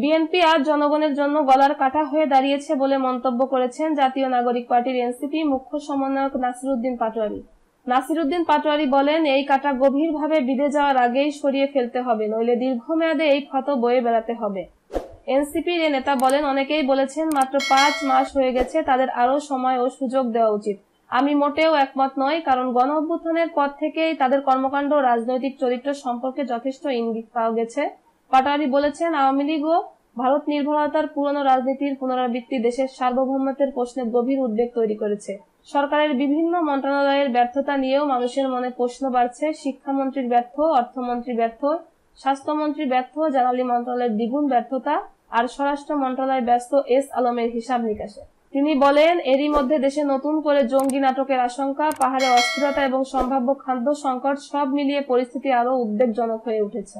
BNP আজ জনগণের জন্য গলার কাটা হয়ে দাঁড়িয়েছে বলে মন্তব্য করেছেন জাতীয় নাগরিক পার্টির এনসিপি মুখ্য সমন্বয়ক নাসিরউদ্দিন পাটোয়ারী। নাসিরউদ্দিন পাটোয়ারী বলেন, এই কাটা গভীরভাবে বিঁধে যাওয়ার আগেই সরিয়ে ফেলতে হবে, নইলে দীর্ঘমেয়াদে এই ক্ষত বয়ে বেড়াতে হবে। এনসিপির এ নেতা বলেন, অনেকেই বলেছেন মাত্র 5 মাস হয়ে গেছে, তাদের আরো সময় ও সুযোগ দেওয়া উচিত। আমি মোটেও একমত নই, কারণ গণ অভ্যুত্থানের পর থেকেই তাদের কর্মকাণ্ড ও রাজনৈতিক চরিত্র সম্পর্কে যথেষ্ট ইঙ্গিত পাওয়া গেছে। পাটোয়ারী বলেছেন, আওয়ামী লীগ ও ভারত নির্ভরতার পুরনো রাজনীতির পুনরাবৃত্তি দেশের সার্বভৌমত্বের প্রশ্নে গভীর উদ্বেগ তৈরি করেছে। সরকারের বিভিন্ন মন্ত্রণালয়ের ব্যর্থতা নিয়েও মানুষের মনে প্রশ্ন বাড়ছে। শিক্ষামন্ত্রীর ব্যর্থ, অর্থমন্ত্রী ব্যর্থ, স্বাস্থ্যমন্ত্রী ব্যর্থ, জ্বালানি মন্ত্রণালয়ের দ্বিগুণ ব্যর্থতা, আর স্বরাষ্ট্র মন্ত্রণালয় ব্যস্ত এস আলমের হিসাব নিকাশে। তিনি বলেন, এরই মধ্যে দেশে নতুন করে জঙ্গি নাটকের আশঙ্কা, পাহাড়ে অস্থিরতা এবং সম্ভাব্য খাদ্য সংকট, সব মিলিয়ে পরিস্থিতি আরো উদ্বেগজনক হয়ে উঠেছে।